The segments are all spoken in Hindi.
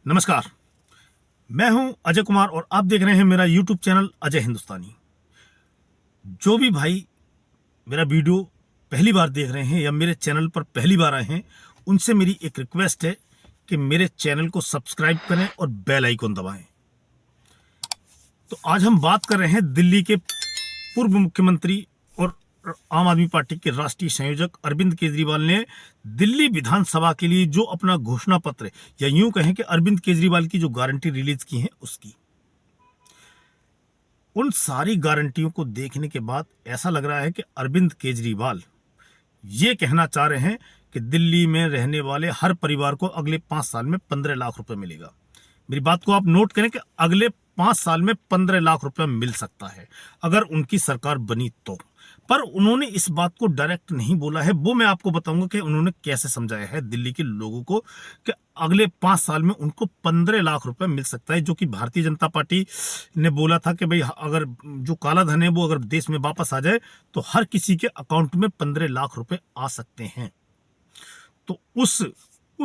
नमस्कार। मैं हूं अजय कुमार और आप देख रहे हैं मेरा YouTube चैनल अजय हिंदुस्तानी। जो भी भाई मेरा वीडियो पहली बार देख रहे हैं या मेरे चैनल पर पहली बार आए हैं, उनसे मेरी एक रिक्वेस्ट है कि मेरे चैनल को सब्सक्राइब करें और बेल आइकन दबाएं। तो आज हम बात कर रहे हैं दिल्ली के पूर्व मुख्यमंत्री और आम आदमी पार्टी के राष्ट्रीय संयोजक अरविंद केजरीवाल ने दिल्ली विधानसभा के लिए जो अपना घोषणा पत्र या यूं कहें कि अरविंद केजरीवाल की जो गारंटी रिलीज की है उसकी। उन सारी गारंटियों को देखने के बाद ऐसा लग रहा है कि अरविंद केजरीवाल ये कहना चाह रहे हैं कि दिल्ली में रहने वाले हर परिवार को अगले 5 साल में 15 लाख रुपए मिलेगा। मेरी बात को आप नोट करें कि अगले 5 साल में 15 लाख रुपए मिल सकता है अगर उनकी सरकार बनी तो। पर उन्होंने इस बात को डायरेक्ट नहीं बोला है, वो मैं आपको बताऊंगा कि उन्होंने कैसे समझाया है दिल्ली के लोगों को कि अगले 5 साल में उनको 15 लाख रुपए मिल सकता है। जो कि भारतीय जनता पार्टी ने बोला था कि भाई अगर जो काला धन है वो अगर देश में वापस आ जाए तो हर किसी के अकाउंट में 15 लाख रुपए आ सकते हैं। तो उस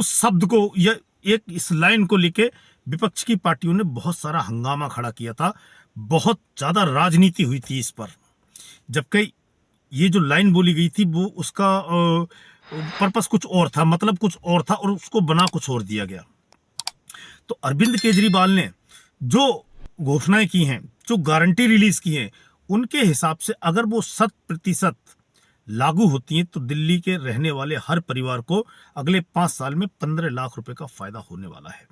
शब्द को या एक इस लाइन को लेके विपक्ष की पार्टियों ने बहुत सारा हंगामा खड़ा किया था, बहुत ज्यादा राजनीति हुई थी इस पर। जबकि ये जो लाइन बोली गई थी वो उसका पर्पस कुछ और था, मतलब कुछ और था और उसको बना कुछ और दिया गया। तो अरविंद केजरीवाल ने जो घोषणाएं की हैं, जो गारंटी रिलीज की हैं, उनके हिसाब से अगर वो 100% लागू होती हैं तो दिल्ली के रहने वाले हर परिवार को अगले 5 साल में 15 लाख रुपए का फायदा होने वाला है।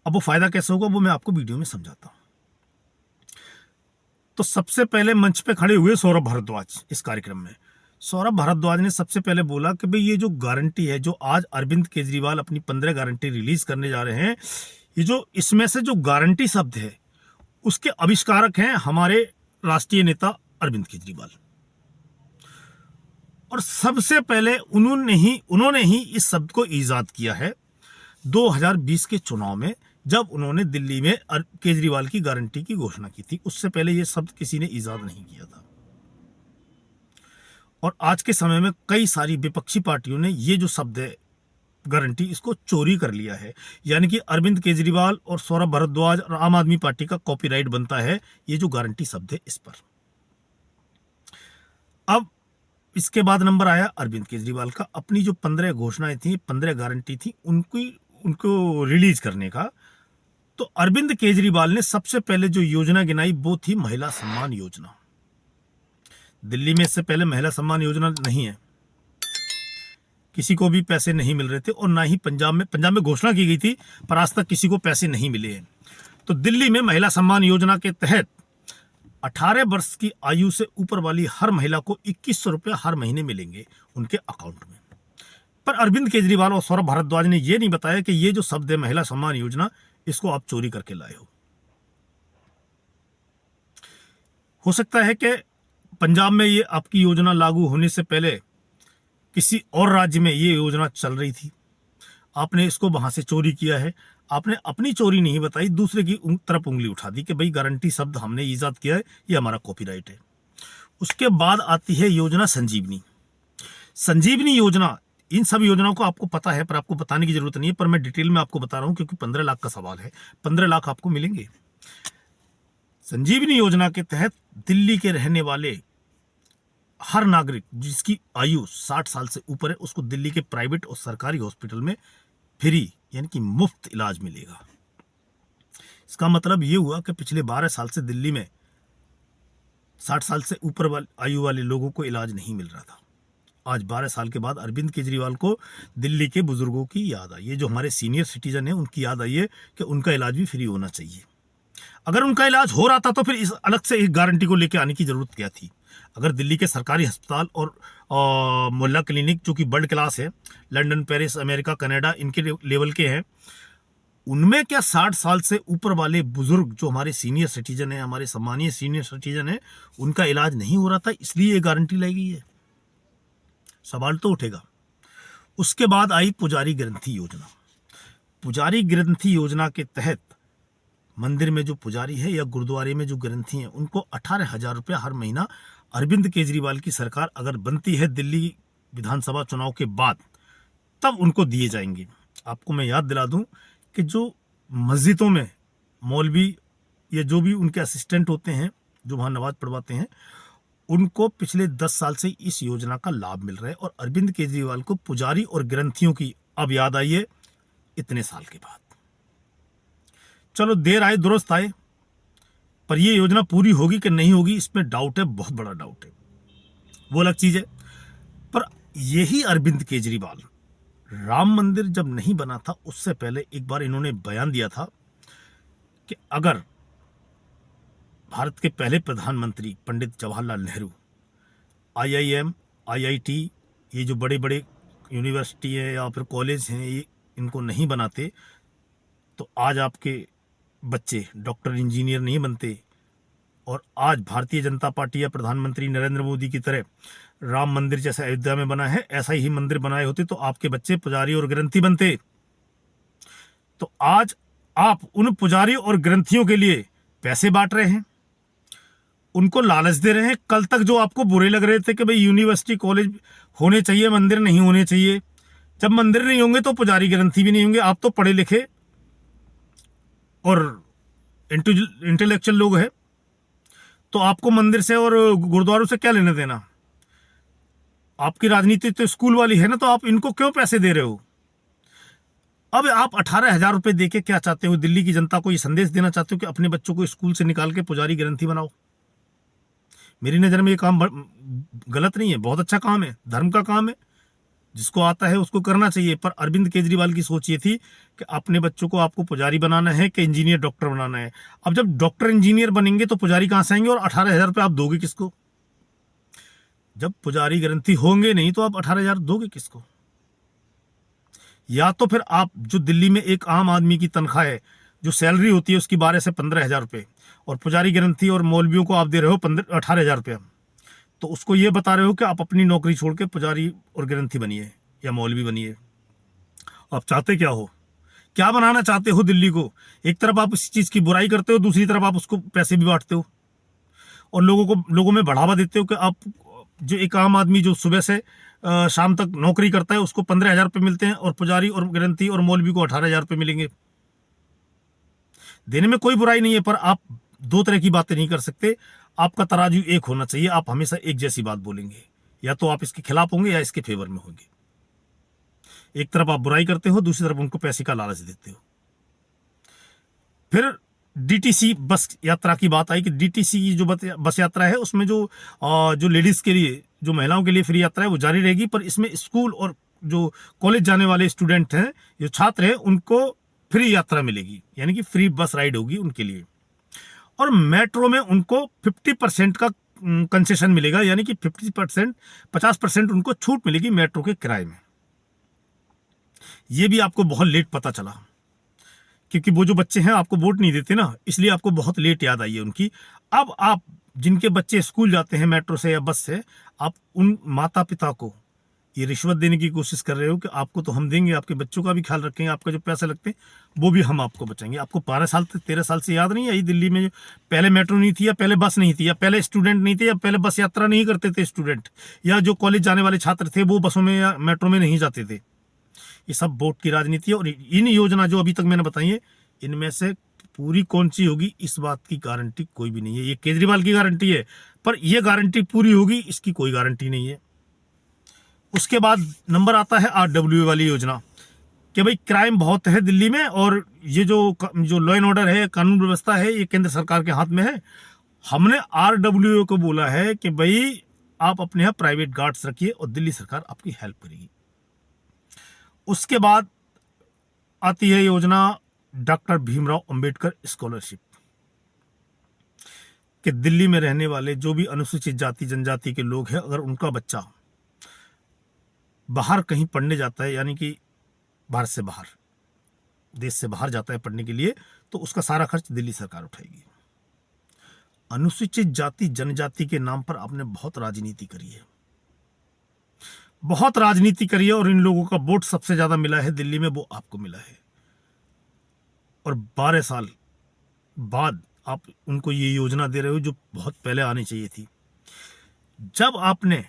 अब वो फायदा कैसे होगा वो मैं आपको वीडियो में समझाता हूं। तो सबसे पहले मंच पे खड़े हुए सौरभ भारद्वाज इस कार्यक्रम में। सौरभ भारद्वाज ने सबसे पहले बोला कि भाई ये जो गारंटी है, जो आज अरविंद केजरीवाल अपनी 15 गारंटी रिलीज करने जा रहे हैं, ये जो इसमें से जो गारंटी शब्द है उसके आविष्कारक हैं हमारे राष्ट्रीय नेता अरविंद केजरीवाल। और सबसे पहले उन्होंने ही इस शब्द को ईजाद किया है 2020 के चुनाव में, जब उन्होंने दिल्ली में केजरीवाल की गारंटी की घोषणा की थी। उससे पहले यह शब्द किसी ने ईजाद नहीं किया था। और आज के समय में कई सारी विपक्षी पार्टियों ने ये जो शब्द है गारंटी, इसको चोरी कर लिया है। यानी कि अरविंद केजरीवाल और सौरभ भारद्वाज और आम आदमी पार्टी का कॉपीराइट बनता है ये जो गारंटी शब्द है इस पर। अब इसके बाद नंबर आया अरविंद केजरीवाल का। अपनी जो 15 घोषणाएं थी, 15 गारंटी थी, उनको रिलीज करने का। तो अरविंद केजरीवाल ने सबसे पहले जो योजना गिनाई वो थी महिला सम्मान योजना। दिल्ली में इससे पहले महिला सम्मान योजना नहीं है, किसी को भी पैसे नहीं मिल रहे थे। और ना ही पंजाब में घोषणा की गई थी पर आज तक किसी को पैसे नहीं मिले हैं। तो दिल्ली में महिला सम्मान योजना के तहत 18 वर्ष की आयु से ऊपर वाली हर महिला को 2100 रुपये हर महीने मिलेंगे उनके अकाउंट में। पर अरविंद केजरीवाल और सौरभ भारद्वाज ने यह नहीं बताया कि ये जो शब्द है महिला सम्मान योजना, इसको आप चोरी करके लाए हो सकता है कि पंजाब में ये आपकी योजना लागू होने से पहले किसी और राज्य में ये योजना चल रही थी, आपने इसको वहां से चोरी किया है। आपने अपनी चोरी नहीं बताई, दूसरे की तरफ उंगली उठा दी कि भाई गारंटी शब्द हमने ईजाद किया है, ये हमारा कॉपीराइट है। उसके बाद आती है योजना संजीवनी। संजीवनी योजना, इन सब योजनाओं को आपको पता है पर आपको बताने की जरूरत नहीं है, पर मैं डिटेल में आपको बता रहा हूं क्योंकि 15 लाख का सवाल है। 15 लाख आपको मिलेंगे। संजीवनी योजना के तहत दिल्ली के रहने वाले हर नागरिक जिसकी आयु 60 साल से ऊपर है उसको दिल्ली के प्राइवेट और सरकारी हॉस्पिटल में फ्री यानी कि मुफ्त इलाज मिलेगा। इसका मतलब यह हुआ कि पिछले 12 साल से दिल्ली में 60 साल से ऊपर आयु वाले लोगों को इलाज नहीं मिल रहा था। आज 12 साल के बाद अरविंद केजरीवाल को दिल्ली के बुजुर्गों की याद आई है, जो हमारे सीनियर सिटीजन है उनकी याद आई है कि उनका इलाज भी फ्री होना चाहिए। अगर उनका इलाज हो रहा था तो फिर इस अलग से एक गारंटी को लेकर आने की जरूरत क्या थी। अगर दिल्ली के सरकारी अस्पताल और मोहल्ला क्लिनिक जो कि वर्ल्ड क्लास है, लंदन, पेरिस, अमेरिका, कनाडा, इनके लेवल के हैं, उनमें क्या 60 साल से ऊपर वाले बुजुर्ग जो हमारे सीनियर सिटीजन है, हमारे सम्मानीय सीनियर सिटीजन है, उनका इलाज नहीं हो रहा था इसलिए ये गारंटी लाई गई है? सवाल तो उठेगा। उसके बाद आई पुजारी ग्रंथि योजना। पुजारी ग्रंथि योजना के तहत मंदिर में जो पुजारी है या गुरुद्वारे में जो ग्रंथी हैं उनको 18,000 रुपये हर महीना अरविंद केजरीवाल की सरकार अगर बनती है दिल्ली विधानसभा चुनाव के बाद, तब उनको दिए जाएंगे। आपको मैं याद दिला दूं कि जो मस्जिदों में मौलवी या जो भी उनके असिस्टेंट होते हैं जो वहाँ नमाज पढ़वाते हैं, उनको पिछले 10 साल से इस योजना का लाभ मिल रहा है। और अरविंद केजरीवाल को पुजारी और ग्रंथियों की अब याद आई है इतने साल के बाद। चलो देर आए दुरुस्त आए, पर यह योजना पूरी होगी कि नहीं होगी इसमें डाउट है, बहुत बड़ा डाउट है, वो अलग चीज है। पर यही अरविंद केजरीवाल राम मंदिर जब नहीं बना था उससे पहले एक बार इन्होंने बयान दिया था कि अगर भारत के पहले प्रधानमंत्री पंडित जवाहरलाल नेहरू आईआईएम, आईआईटी, ये जो बड़े बड़े यूनिवर्सिटी है या फिर कॉलेज हैं, ये इनको नहीं बनाते तो आज आपके बच्चे डॉक्टर इंजीनियर नहीं बनते। और आज भारतीय जनता पार्टी या प्रधानमंत्री नरेंद्र मोदी की तरह राम मंदिर जैसे अयोध्या में बना है ऐसा ही मंदिर बनाए होते तो आपके बच्चे पुजारी और ग्रंथी बनते। तो आज आप उन पुजारी और ग्रंथियों के लिए पैसे बांट रहे हैं, उनको लालच दे रहे हैं। कल तक जो आपको बुरे लग रहे थे कि भाई यूनिवर्सिटी कॉलेज होने चाहिए, मंदिर नहीं होने चाहिए, जब मंदिर नहीं होंगे तो पुजारी ग्रंथी भी नहीं होंगे। आप तो पढ़े लिखे और इंटेलेक्चुअल लोग हैं, तो आपको मंदिर से और गुरुद्वारों से क्या लेना देना? आपकी राजनीति तो स्कूल वाली है ना, तो आप इनको क्यों पैसे दे रहे हो? अब आप 18,000 रुपए देके क्या चाहते हो? दिल्ली की जनता को ये संदेश देना चाहते हो कि अपने बच्चों को स्कूल से निकाल के पुजारी ग्रंथी बनाओ? मेरी नज़र में ये काम गलत नहीं है, बहुत अच्छा काम है, धर्म का काम है, जिसको आता है उसको करना चाहिए। पर अरविंद केजरीवाल की सोच ये थी कि अपने बच्चों को आपको पुजारी बनाना है कि इंजीनियर डॉक्टर बनाना है। अब जब डॉक्टर इंजीनियर बनेंगे तो पुजारी कहाँ से आएंगे और 18,000 रुपये आप दोगे किसको? जब पुजारी ग्रंथी होंगे नहीं तो आप 18,000 दोगे किसको? या तो फिर आप जो दिल्ली में एक आम आदमी की तनख्वाह है, जो सैलरी होती है उसकी 12 से 15,000 रुपये, और पुजारी ग्रंथी और मौलवियों को आप दे रहे हो 18,000 रुपये, तो उसको ये बता रहे हो कि आप अपनी नौकरी छोड़ के पुजारी और ग्रंथी बनिए या मौलवी बनिए। आप चाहते क्या हो? क्या बनाना चाहते हो दिल्ली को? एक तरफ आप इस चीज़ की बुराई करते हो, दूसरी तरफ आप उसको पैसे भी बांटते हो और लोगों में बढ़ावा देते हो कि आप जो एक आम आदमी जो सुबह से शाम तक नौकरी करता है उसको 15,000 रुपये मिलते हैं और पुजारी और ग्रंथी और मौलवी को 18,000 रुपये मिलेंगे। देने में कोई बुराई नहीं है, पर आप दो तरह की बातें नहीं कर सकते। आपका तराजू एक होना चाहिए, आप हमेशा एक जैसी बात बोलेंगे, या तो आप इसके खिलाफ होंगे या इसके फेवर में होंगे। एक तरफ आप बुराई करते हो, दूसरी तरफ उनको पैसे का लालच देते हो। फिर डीटीसी बस यात्रा की बात आई कि डीटीसी की जो बस यात्रा है उसमें जो लेडीज के लिए, जो महिलाओं के लिए फ्री यात्रा है वो जारी रहेगी, पर इसमें स्कूल और जो कॉलेज जाने वाले स्टूडेंट हैं, जो छात्र हैं, उनको फ्री यात्रा मिलेगी, यानी कि फ्री बस राइड होगी उनके लिए। और मेट्रो में उनको 50% का कंसेशन मिलेगा, यानी कि 50% उनको छूट मिलेगी मेट्रो के किराए में। ये भी आपको बहुत लेट पता चला, क्योंकि वो जो बच्चे हैं आपको वोट नहीं देते ना, इसलिए आपको बहुत लेट याद आई है उनकी। अब आप जिनके बच्चे स्कूल जाते हैं मेट्रो से या बस से, आप उन माता पिता को ये रिश्वत देने की कोशिश कर रहे हो कि आपको तो हम देंगे, आपके बच्चों का भी ख्याल रखेंगे, आपका जो पैसे लगते हैं वो भी हम आपको बचाएंगे। आपको 13 साल से याद नहीं आई दिल्ली में पहले मेट्रो नहीं थी, या पहले बस नहीं थी, या पहले स्टूडेंट नहीं थे, या पहले बस यात्रा नहीं करते थे स्टूडेंट, या जो कॉलेज जाने वाले छात्र थे वो बसों में या मेट्रो में नहीं जाते थे? ये सब वोट की राजनीति है। और इन योजना जो अभी तक मैंने बताई है, इनमें से पूरी कौन सी होगी इस बात की गारंटी कोई भी नहीं है। ये केजरीवाल की गारंटी है, पर यह गारंटी पूरी होगी इसकी कोई गारंटी नहीं है। उसके बाद नंबर आता है RWA वाली योजना, कि भाई क्राइम बहुत है दिल्ली में और ये जो लॉ एंड ऑर्डर है, कानून व्यवस्था है, ये केंद्र सरकार के हाथ में है। हमने RWA को बोला है कि भाई आप अपने यहाँ प्राइवेट गार्ड्स रखिए और दिल्ली सरकार आपकी हेल्प करेगी। उसके बाद आती है योजना डॉक्टर भीमराव अंबेडकर स्कॉलरशिप, कि दिल्ली में रहने वाले जो भी अनुसूचित जाति जनजाति के लोग हैं, अगर उनका बच्चा बाहर कहीं पढ़ने जाता है, यानी कि भारत से बाहर, देश से बाहर जाता है पढ़ने के लिए, तो उसका सारा खर्च दिल्ली सरकार उठाएगी। अनुसूचित जाति जनजाति के नाम पर आपने बहुत राजनीति करी है, बहुत राजनीति करी है, और इन लोगों का वोट सबसे ज्यादा मिला है दिल्ली में, वो आपको मिला है। और 12 साल बाद आप उनको ये योजना दे रहे हो जो बहुत पहले आनी चाहिए थी। जब आपने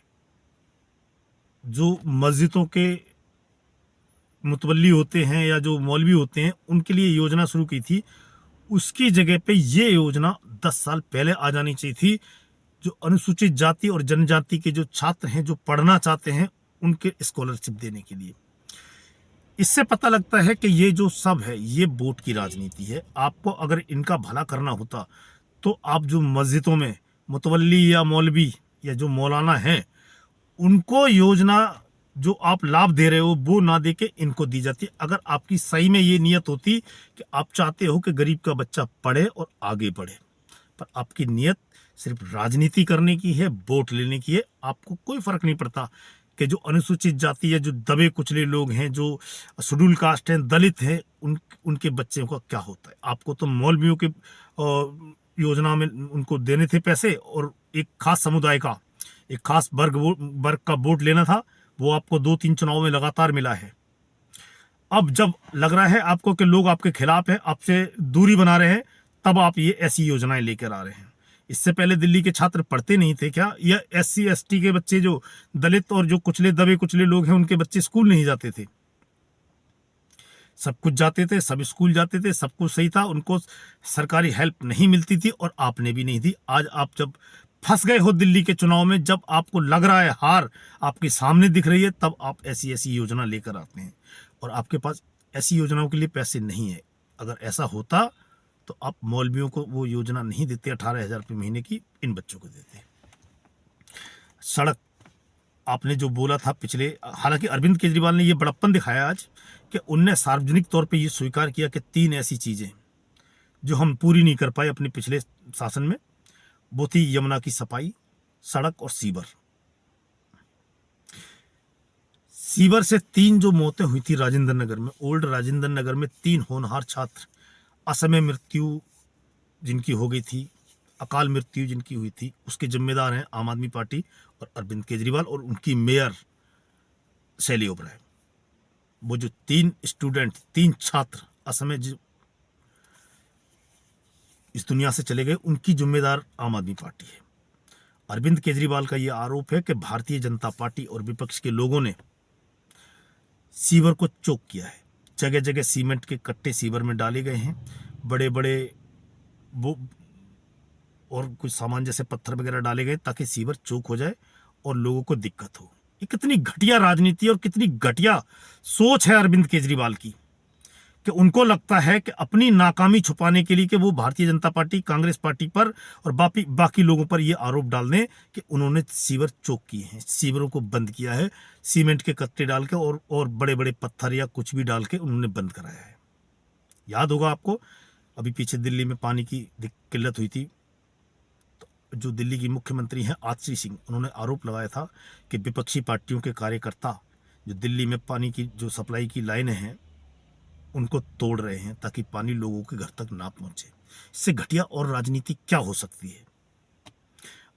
जो मस्जिदों के मुतवल्ली होते हैं या जो मौलवी होते हैं उनके लिए योजना शुरू की थी, उसकी जगह पे ये योजना 10 साल पहले आ जानी चाहिए थी। जो अनुसूचित जाति और जनजाति के जो छात्र हैं जो पढ़ना चाहते हैं उनके स्कॉलरशिप देने के लिए। इससे पता लगता है कि ये जो सब है ये वोट की राजनीति है। आपको अगर इनका भला करना होता तो आप जो मस्जिदों में मुतवल्ली या मौलवी या जो मौलाना हैं उनको योजना जो आप लाभ दे रहे हो वो ना दे के इनको दी जाती। अगर आपकी सही में ये नियत होती कि आप चाहते हो कि गरीब का बच्चा पढ़े और आगे बढ़े, पर आपकी नियत सिर्फ राजनीति करने की है, वोट लेने की है। आपको कोई फर्क नहीं पड़ता कि जो अनुसूचित जाति है, जो दबे कुचले लोग हैं, जो शेड्यूल कास्ट हैं, दलित हैं, उनके बच्चे का क्या होता है। आपको तो मौलवियों के योजना में उनको देने थे पैसे और एक खास समुदाय का, एक खास वर्ग का वोट लेना था, वो आपको 2-3 चुनाव में लगातार मिला है। अब जब लग रहा है आपको कि लोग आपके खिलाफ हैं, आपसे दूरी बना रहे हैं, तब आप ये ऐसी योजनाएं लेकर आ रहे हैं। इससे पहले दिल्ली के छात्र पढ़ते नहीं थे क्या? या SC ST के बच्चे, जो दलित और जो कुचले दबे कुचले लोग हैं, उनके बच्चे स्कूल नहीं जाते थे? सब कुछ जाते थे, सब स्कूल जाते थे, सब कुछ सही था, उनको सरकारी हेल्प नहीं मिलती थी और आपने भी नहीं दी। आज आप जब फंस गए हो दिल्ली के चुनाव में, जब आपको लग रहा है हार आपके सामने दिख रही है, तब आप ऐसी ऐसी योजना लेकर आते हैं और आपके पास ऐसी योजनाओं के लिए पैसे नहीं है। अगर ऐसा होता तो आप मौलवियों को वो योजना नहीं देते, 18,000 रुपये महीने की इन बच्चों को देते। सड़क आपने जो बोला था पिछले, हालांकि अरविंद केजरीवाल ने ये बड़प्पन दिखाया आज कि उनने सार्वजनिक तौर पे ये स्वीकार किया कि 3 ऐसी चीजें जो हम पूरी नहीं कर पाए अपने पिछले शासन में, वो थी यमुना की सफाई, सड़क और सीवर। सीवर से 3 जो मौतें हुई थी राजेंद्र नगर में, ओल्ड राजेंद्र नगर में 3 होनहार छात्र, असमय मृत्यु जिनकी हो गई थी, अकाल मृत्यु जिनकी हुई थी, उसके जिम्मेदार हैं आम आदमी पार्टी और अरविंद केजरीवाल और उनकी मेयर शैली ओबराय। वो जो 3 स्टूडेंट, 3 छात्र असमय इस दुनिया से चले गए, उनकी जिम्मेदार आम आदमी पार्टी है। अरविंद केजरीवाल का यह आरोप है कि भारतीय जनता पार्टी और विपक्ष के लोगों ने सीवर को चोक किया है। जगह जगह सीमेंट के कट्टे सीवर में डाले गए हैं, बड़े बड़े वो और कुछ सामान जैसे पत्थर वगैरह डाले गए ताकि सीवर चोक हो जाए और लोगों को दिक्कत हो। ये कितनी घटिया राजनीति और कितनी घटिया सोच है अरविंद केजरीवाल की, कि उनको लगता है कि अपनी नाकामी छुपाने के लिए कि वो भारतीय जनता पार्टी, कांग्रेस पार्टी पर और बाकी लोगों पर ये आरोप डाल दें कि उन्होंने सीवर चोक किए हैं, सीवरों को बंद किया है, सीमेंट के कट्टे डाल के और बड़े बड़े पत्थर या कुछ भी डाल के उन्होंने बंद कराया है। याद होगा आपको, अभी पीछे दिल्ली में पानी की किल्लत हुई थी, तो जो दिल्ली की मुख्यमंत्री हैं आतिशी सिंह, उन्होंने आरोप लगाया था कि विपक्षी पार्टियों के कार्यकर्ता जो दिल्ली में पानी की जो सप्लाई की लाइनें हैं उनको तोड़ रहे हैं ताकि पानी लोगों के घर तक ना पहुंचे। इससे घटिया और राजनीति क्या हो सकती है?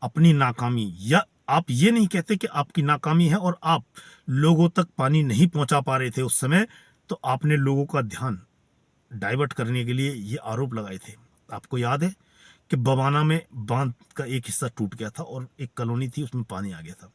अपनी नाकामी, या आप ये नहीं कहते कि आपकी नाकामी है और आप लोगों तक पानी नहीं पहुंचा पा रहे थे उस समय, तो आपने लोगों का ध्यान डाइवर्ट करने के लिए ये आरोप लगाए थे। आपको याद है कि बवाना में बांध का एक हिस्सा टूट गया था और एक कॉलोनी थी उसमें पानी आ गया था।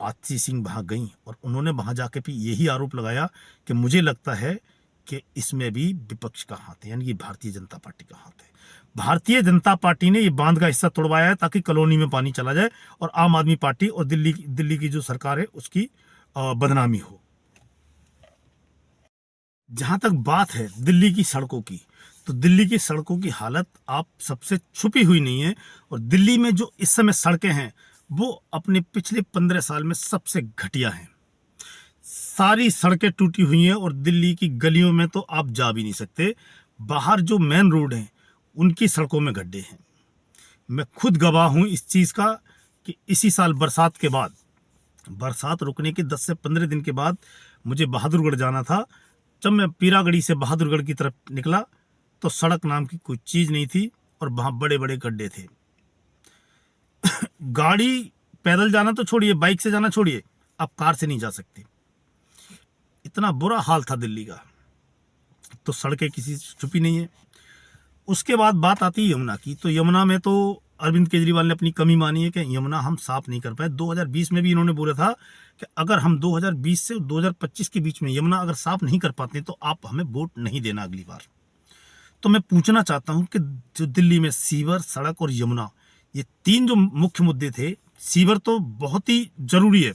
आतिशी सिंह वहां गई और उन्होंने वहां जाके भी यही आरोप लगाया कि मुझे लगता है कि इसमें भी विपक्ष का हाथ है, यानी कि भारतीय जनता पार्टी का हाथ है। भारतीय जनता पार्टी ने ये बांध का हिस्सा तोड़वाया है ताकि कॉलोनी में पानी चला जाए और आम आदमी पार्टी और दिल्ली की जो सरकार है उसकी बदनामी हो। जहां तक बात है दिल्ली की सड़कों की, तो दिल्ली की सड़कों की हालत आप सबसे छुपी हुई नहीं है और दिल्ली में जो इस समय सड़कें हैं वो अपने पिछले 15 साल में सबसे घटिया हैं। सारी सड़कें टूटी हुई हैं और दिल्ली की गलियों में तो आप जा भी नहीं सकते। बाहर जो मेन रोड हैं उनकी सड़कों में गड्ढे हैं। मैं खुद गवाह हूं इस चीज़ का कि इसी साल बरसात के बाद, बरसात रुकने के 10 से 15 दिन के बाद मुझे बहादुरगढ़ जाना था। जब मैं पीरागढ़ी से बहादुरगढ़ की तरफ निकला तो सड़क नाम की कोई चीज़ नहीं थी और वहाँ बड़े बड़े गड्ढे थे। गाड़ी पैदल जाना तो छोड़िए, बाइक से जाना छोड़िए, आप कार से नहीं जा सकते। इतना बुरा हाल था दिल्ली का। तो सड़कें किसी से छुपी नहीं है। उसके बाद बात आती है यमुना की, तो यमुना में तो अरविंद केजरीवाल ने अपनी कमी मानी है कि यमुना हम साफ नहीं कर पाए। 2020 में भी इन्होंने बोला था कि अगर हम 2020 से 2025 के बीच में यमुना अगर साफ नहीं कर पाते तो आप हमें वोट नहीं देना अगली बार। तो मैं पूछना चाहता हूं कि जो दिल्ली में सीवर, सड़क और यमुना, ये तीन जो मुख्य मुद्दे थे, सीवर तो बहुत ही जरूरी है,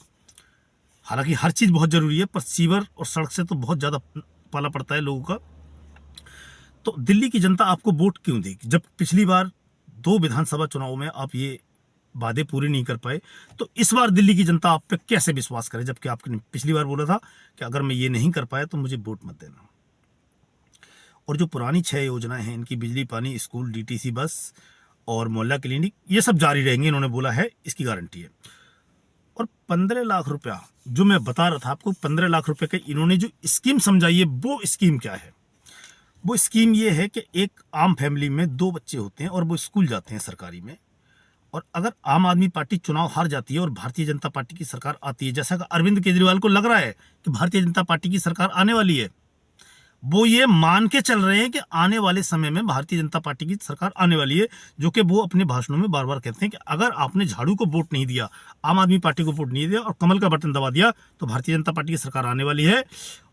हालांकि हर चीज बहुत जरूरी है, पर सीवर और सड़क से तो बहुत ज्यादा पाला पड़ता है लोगों का। तो दिल्ली की जनता आपको वोट क्यों देगी जब पिछली बार 2 विधानसभा चुनाव में आप ये वादे पूरे नहीं कर पाए? तो इस बार दिल्ली की जनता आप पे कैसे विश्वास करे, जबकि आपने पिछली बार बोला था कि अगर मैं ये नहीं कर पाया तो मुझे वोट मत देना। और जो पुरानी 6 योजनाएं हैं, इनकी बिजली, पानी, स्कूल, डीटीसी बस और मोहल्ला क्लिनिक, ये सब जारी रहेंगे, इन्होंने बोला है, इसकी गारंटी है। और 15 लाख रुपया जो मैं बता रहा था आपको, 15 लाख रुपए का इन्होंने जो स्कीम समझाई है, वो स्कीम क्या है? वो स्कीम ये है कि एक आम फैमिली में 2 बच्चे होते हैं और वो स्कूल जाते हैं सरकारी में, और अगर आम आदमी पार्टी चुनाव हार जाती है और भारतीय जनता पार्टी की सरकार आती है, जैसा कि अरविंद केजरीवाल को लग रहा है कि भारतीय जनता पार्टी की सरकार आने वाली है, वो ये मान के चल रहे हैं कि आने वाले समय में भारतीय जनता पार्टी की सरकार आने वाली है, जो कि वो अपने भाषणों में बार बार कहते हैं कि अगर आपने झाड़ू को वोट नहीं दिया, आम आदमी पार्टी को वोट नहीं दिया और कमल का बटन दबा दिया, तो भारतीय जनता पार्टी की सरकार आने वाली है।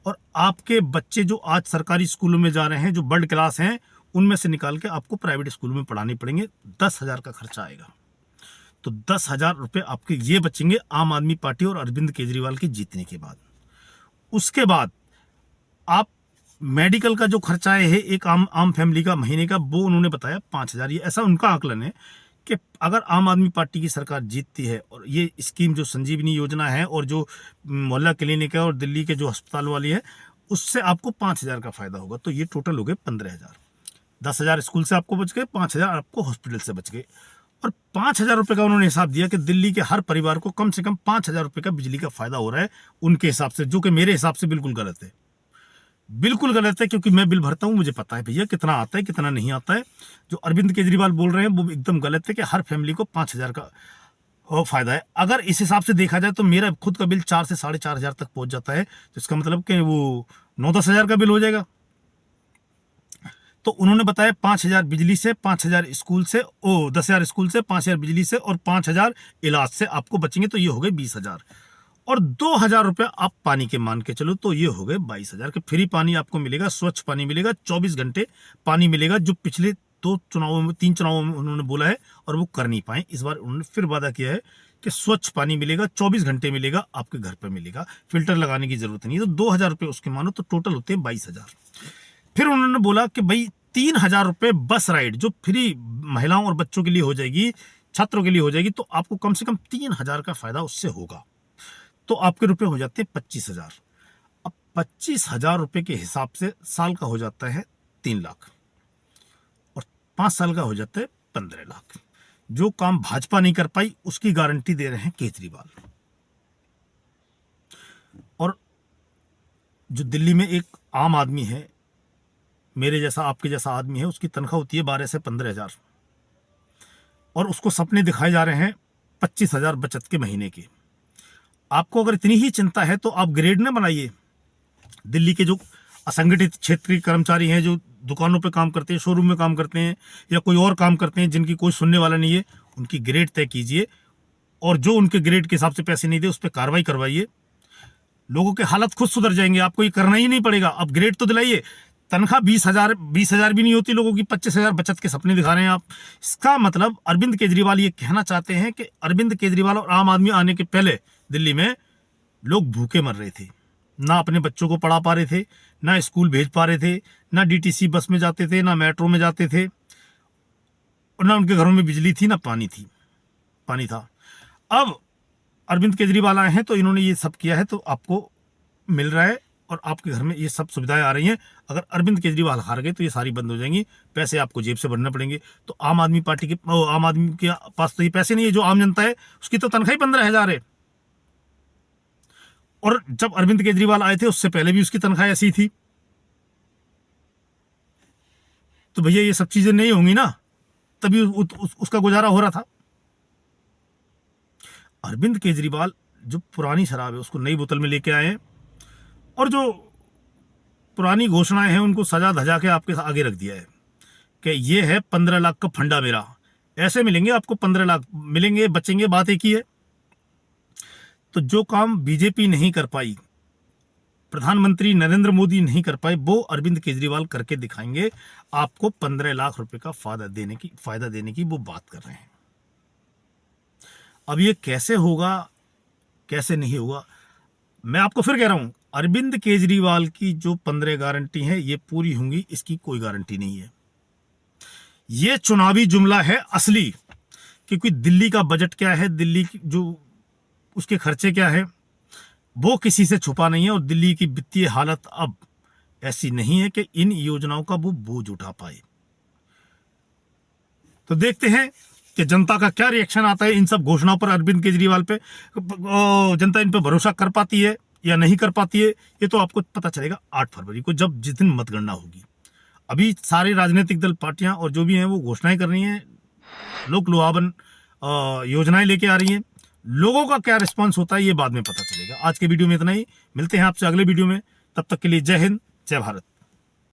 और आपके बच्चे जो आज सरकारी स्कूलों में जा रहे हैं, जो वर्ल्ड क्लास हैं, उनमें से निकाल के आपको प्राइवेट स्कूलों में पढ़ाने पड़ेंगे। 10,000 का खर्चा आएगा। तो 10,000 रुपये आपके ये बचेंगे आम आदमी पार्टी और अरविंद केजरीवाल के जीतने के बाद। उसके बाद आप मेडिकल का जो खर्चा है एक आम फैमिली का महीने का, वो उन्होंने बताया 5,000। ये ऐसा उनका आकलन है कि अगर आम आदमी पार्टी की सरकार जीतती है और ये स्कीम जो संजीवनी योजना है और जो मोहल्ला क्लिनिक है और दिल्ली के जो अस्पताल वाली है, उससे आपको 5,000 का फायदा होगा। तो ये टोटल हो गए 15,000। 10,000 स्कूल से आपको बच गए, 5,000 आपको हॉस्पिटल से बच गए। और 5,000 रुपये का उन्होंने हिसाब दिया कि दिल्ली के हर परिवार को कम से कम 5,000 रुपये का बिजली का फायदा हो रहा है उनके हिसाब से, जो कि मेरे हिसाब से बिल्कुल गलत है। बिल्कुल गलत है, क्योंकि मैं बिल भरता हूं, मुझे पता है भैया कितना आता है कितना नहीं आता है। जो अरविंद केजरीवाल बोल रहे हैं वो एकदम गलत है कि हर फैमिली को 5,000 का फायदा है। अगर इस हिसाब से देखा जाए तो मेरा खुद का बिल 4 से 4,500 तक पहुंच जाता है, तो इसका मतलब कि वो 9-10 हजार का बिल हो जाएगा। तो उन्होंने बताया 5,000 बिजली से, 5,000 स्कूल से, 10,000 स्कूल से, 5,000 बिजली से और 5,000 इलाज से आपको बचेंगे, तो ये हो गए 20,000। और 2,000 रुपये आप पानी के मान के चलो, तो ये हो गए 22,000 के। फ्री पानी आपको मिलेगा, स्वच्छ पानी मिलेगा, 24 घंटे पानी मिलेगा, जो पिछले 3 चुनावों में उन्होंने बोला है और वो कर नहीं पाए। इस बार उन्होंने फिर वादा किया है कि स्वच्छ पानी मिलेगा, 24 घंटे मिलेगा, आपके घर पर मिलेगा, फिल्टर लगाने की जरूरत नहीं है। तो 2,000 रुपये उसके मानो तो टोटल होते हैं 22,000। फिर उन्होंने बोला कि भाई 3,000 रुपये बस राइड जो फ्री महिलाओं और बच्चों के लिए हो जाएगी, छात्रों के लिए हो जाएगी, तो आपको कम से कम 3,000 का फायदा उससे होगा। तो आपके रुपए हो जाते हैं 25,000। अब 25,000 रुपये के हिसाब से साल का हो जाता है 3 लाख और 5 साल का हो जाता है 15 लाख। जो काम भाजपा नहीं कर पाई उसकी गारंटी दे रहे हैं केजरीवाल। और जो दिल्ली में एक आम आदमी है, मेरे जैसा आपके जैसा आदमी है, उसकी तनख्वाह होती है 12 से 15,000 और उसको सपने दिखाए जा रहे हैं 25,000 बचत के महीने के। आपको अगर इतनी ही चिंता है तो आप ग्रेड न बनाइए। दिल्ली के जो असंगठित क्षेत्रीय कर्मचारी हैं, जो दुकानों पे काम करते हैं, शोरूम में काम करते हैं या कोई और काम करते हैं, जिनकी कोई सुनने वाला नहीं है, उनकी ग्रेड तय कीजिए और जो उनके ग्रेड के हिसाब से पैसे नहीं दे उस पर कार्रवाई करवाइए। लोगों के हालत खुद सुधर जाएंगे, आपको ये करना ही नहीं पड़ेगा। अब ग्रेड तो दिलाइए। तनख्वाह 20,000 भी नहीं होती लोगों की, 25,000 बचत के सपने दिखा रहे हैं आप। इसका मतलब अरविंद केजरीवाल ये कहना चाहते हैं कि अरविंद केजरीवाल और आम आदमी आने के पहले दिल्ली में लोग भूखे मर रहे थे, ना अपने बच्चों को पढ़ा पा रहे थे, ना स्कूल भेज पा रहे थे, ना डीटीसी बस में जाते थे, ना मेट्रो में जाते थे, और ना उनके घरों में बिजली थी, ना पानी था। अब अरविंद केजरीवाल आए हैं तो इन्होंने ये सब किया है, तो आपको मिल रहा है और आपके घर में ये सब सुविधाएं आ रही हैं। अगर अरविंद केजरीवाल हार गए तो ये सारी बंद हो जाएंगी, पैसे आपको जेब से भरने पड़ेंगे। तो आम आदमी के पास तो ये पैसे नहीं है। जो आम जनता है उसकी तो तनख्वाह ही 15,000 है, और जब अरविंद केजरीवाल आए थे उससे पहले भी उसकी तनख्वाह ऐसी थी। तो भैया ये सब चीजें नहीं होंगी ना, तभी उसका गुजारा हो रहा था। अरविंद केजरीवाल जो पुरानी शराब है उसको नई बोतल में लेके आए हैं, और जो पुरानी घोषणाएं हैं उनको सजा धजा के आपके आगे रख दिया है कि ये है 15 लाख का फंडा मेरा, ऐसे मिलेंगे आपको 15 लाख मिलेंगे, बचेंगे, बात एक ही है। तो जो काम बीजेपी नहीं कर पाई, प्रधानमंत्री नरेंद्र मोदी नहीं कर पाए, वो अरविंद केजरीवाल करके दिखाएंगे। आपको 15 लाख रुपए का फायदा देने की वो बात कर रहे हैं। अब ये कैसे होगा, कैसे नहीं होगा, मैं आपको फिर कह रहा हूं, अरविंद केजरीवाल की जो 15 गारंटी है ये पूरी होंगी, इसकी कोई गारंटी नहीं है। ये चुनावी जुमला है असली, क्योंकि दिल्ली का बजट क्या है, दिल्ली की जो उसके खर्चे क्या है, वो किसी से छुपा नहीं है। और दिल्ली की वित्तीय हालत अब ऐसी नहीं है कि इन योजनाओं का वो बोझ उठा पाए। तो देखते हैं कि जनता का क्या रिएक्शन आता है इन सब घोषणाओं पर, अरविंद केजरीवाल पे। जनता इन पे भरोसा कर पाती है या नहीं कर पाती है, ये तो आपको पता चलेगा 8 फरवरी को, जब जिस दिन मतगणना होगी। अभी सारे राजनीतिक दल, पार्टियां और जो भी हैं वो घोषणाएं कर रही हैं, लोक लुभावन योजनाएं लेके आ रही हैं। लोगों का क्या रिस्पांस होता है ये बाद में पता चलेगा। आज के वीडियो में इतना ही, मिलते हैं आपसे अगले वीडियो में, तब तक के लिए जय हिंद, जय भारत।